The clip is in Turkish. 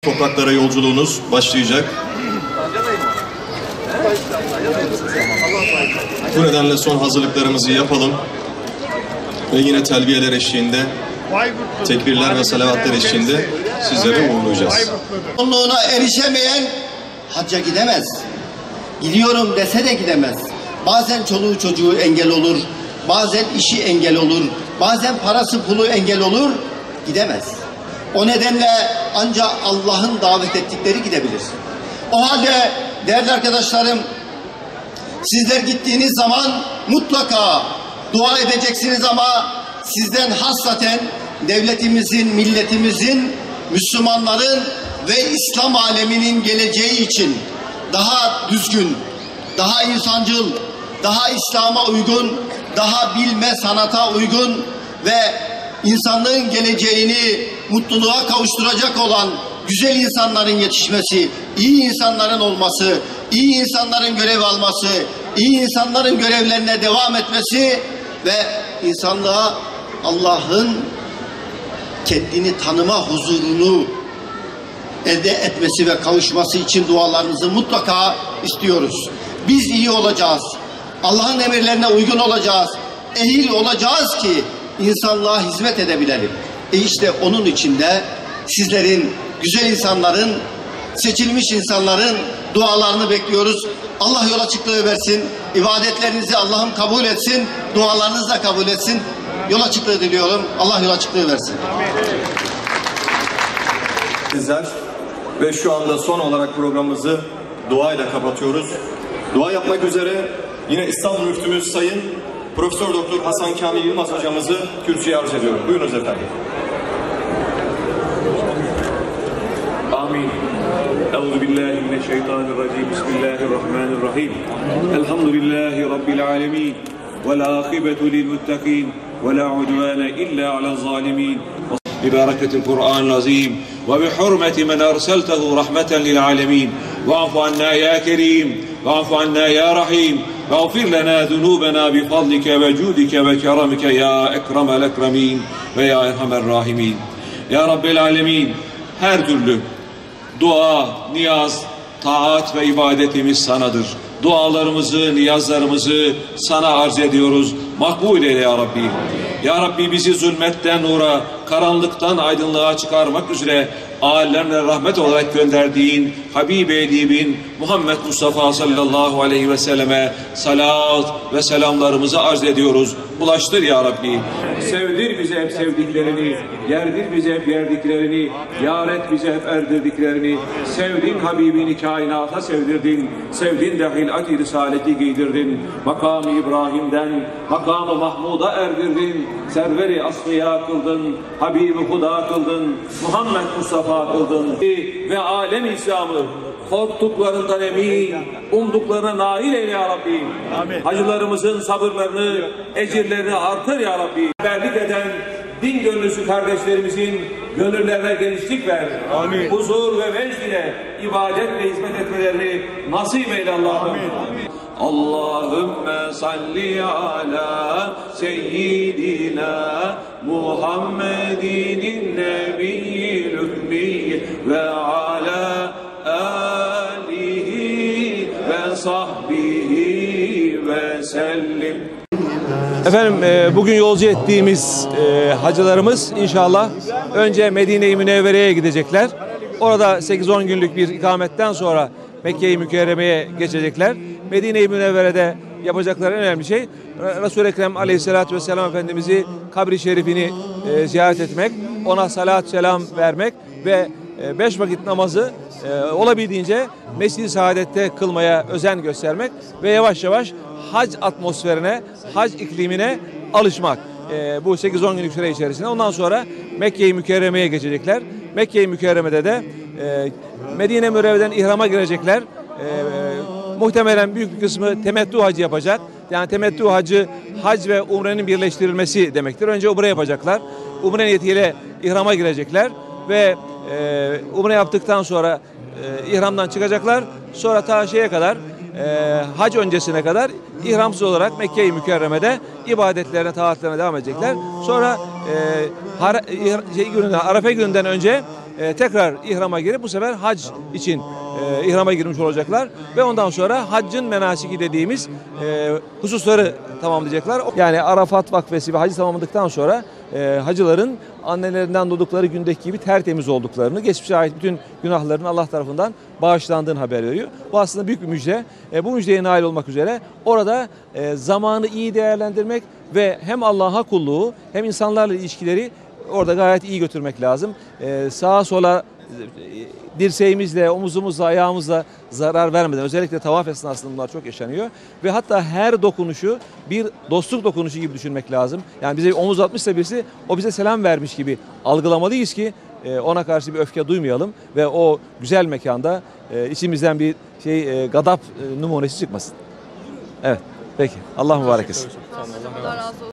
Topraklara yolculuğunuz başlayacak. Bu nedenle son hazırlıklarımızı yapalım ve yine telbiyeler eşliğinde, tekbirler ve salavatlar eşliğinde sizleri uğurlayacağız. Onluğuna erişemeyen hacca gidemez. Gidiyorum dese de gidemez. Bazen çoluğu çocuğu engel olur, bazen işi engel olur, bazen parası pulu engel olur, gidemez. O nedenle ancak Allah'ın davet ettikleri gidebilir. O halde değerli arkadaşlarım, sizler gittiğiniz zaman mutlaka dua edeceksiniz ama sizden hassaten devletimizin, milletimizin, Müslümanların ve İslam aleminin geleceği için daha düzgün, daha insancıl, daha İslam'a uygun, daha bilme sanata uygun ve insanlığın geleceğini mutluluğa kavuşturacak olan güzel insanların yetişmesi, iyi insanların olması, iyi insanların görev alması, iyi insanların görevlerine devam etmesi ve insanlığa Allah'ın kendini tanıma huzurunu elde etmesi ve kavuşması için dualarınızı mutlaka istiyoruz. Biz iyi olacağız. Allah'ın emirlerine uygun olacağız. Ehil olacağız ki insanlığa hizmet edebilelim. İşte onun için de sizlerin, güzel insanların, seçilmiş insanların dualarını bekliyoruz. Allah yol açıklığı versin. İbadetlerinizi Allah'ım kabul etsin. Dualarınızı da kabul etsin. Yol açıklığı diliyorum. Allah yol açıklığı versin. Sizler ve şu anda son olarak programımızı duayla kapatıyoruz. Dua yapmak üzere yine İstanbul Müftümüz Sayın Profesör Doktor Hasan Kamil Yılmaz hocamızı kürsüye arz ediyorum. Buyurunuz efendim. Amin. Euzubillahimineşşeytanirracim. Bismillahirrahmanirrahim. Elhamdülillahi Rabbil alemin. Vel akibetu lil muttakin. Ve la udvane illa alel zalimin. Bibereketil Kur'anil azim. Ve bihurmeti men erseltehu rahmeten lil alemin. Ve'afu anna ya kerim. Ve'afu anna ya rahim. واغفر لنا ذنوبنا بفضلك وجودك وكرمك يا أكرم الأكرمين veya Erhamer Rahimin. Ya Rabbel Alemin, her türlü dua, niyaz, taat ve ibadetimiz sanadır. Dualarımızı, niyazlarımızı sana arz ediyoruz. Makbul eyle ya Rabbi. Ya Rabbi bizi zulmetten nura, karanlıktan aydınlığa çıkarmak üzere alemlere rahmet olarak gönderdiğin Habib-i Edib'in Muhammed Mustafa sallallahu aleyhi ve selleme salat ve selamlarımızı arz ediyoruz. Ulaştır ya Rabbi. Sevdir bize hep sevdiklerini, yerdir bize hep yerdiklerini, yar et bize hep erdirdiklerini, sevdin Habibini kainata sevdirdin, sevdin de hilati risaleti giydirdin, makamı İbrahim'den makamı Mahmud'a erdirdin, serveri asfiya kıldın, Habib-i Huda kıldın, Muhammed Mustafa kıldın ve alem İslam'ı korktuklarından emin, umduklarına nail eyle ya Rabbi. Amin. Hacılarımızın sabırlarını, ecirlerini artır ya Rabbi. Berlik eden din gönüllüsü kardeşlerimizin gönüllerine genişlik ver. Amin. Huzur ve vecd ile ibadet ve hizmet etmelerini nasip eyle Allah'ım. Allahümme salli ala seyyidina Muhammedin nebiyyil ümmi ve ala alihi ve sahbihi ve sellim. Efendim bugün yolcu ettiğimiz hacılarımız inşallah önce Medine-i Münevvere'ye gidecekler. Orada 8-10 günlük bir ikametten sonra Mekke-i Mükerreme'ye geçecekler. Medine-i Münevvere'de yapacakları en önemli şey Resul-i Ekrem Aleyhisselatü Vesselam Efendimiz'i kabri şerifini ziyaret etmek, ona salat selam vermek ve 5 vakit namazı olabildiğince Mescid-i Saadet'te kılmaya özen göstermek ve yavaş yavaş hac atmosferine, hac iklimine alışmak. Bu 8-10 günlük süre içerisinde. Ondan sonra Mekke-i Mükerreme'ye geçecekler. Mekke-i Mükerreme'de de Medine Münevvere'den ihrama girecekler. Muhtemelen büyük bir kısmı temettü hacı yapacak. Yani temettü hacı, hac ve umrenin birleştirilmesi demektir. Önce umre yapacaklar. Umre niyetiyle ihrama girecekler ve umre yaptıktan sonra ihramdan çıkacaklar. Sonra ta şeye kadar, hac öncesine kadar ihramsız olarak Mekke-i Mükerreme'de ibadetlerine, taatlerine devam edecekler. Sonra Arefe gününden önce tekrar ihrama girip bu sefer hac için ihrama girmiş olacaklar ve ondan sonra haccın menasiki dediğimiz hususları tamamlayacaklar. Yani Arafat vakfesi ve hacı tamamladıktan sonra hacıların annelerinden doğdukları gündeki gibi tertemiz olduklarını, geçmişe ait bütün günahların Allah tarafından bağışlandığını haber veriyor. Bu aslında büyük bir müjde. Bu müjdeye nail olmak üzere orada zamanı iyi değerlendirmek ve hem Allah'a kulluğu hem insanlarla ilişkileri orada gayet iyi götürmek lazım. Sağa sola dirseğimizle, omuzumuzla, ayağımızla zarar vermeden, özellikle tavaf esnasında bunlar çok yaşanıyor. Ve hatta her dokunuşu bir dostluk dokunuşu gibi düşünmek lazım. Yani bize omuz atmışsa birisi, o bize selam vermiş gibi algılamalıyız ki ona karşı bir öfke duymayalım ve o güzel mekanda içimizden bir gadap numunesi çıkmasın. Evet, peki. Allah mübarek etsin. Allah razı olsun.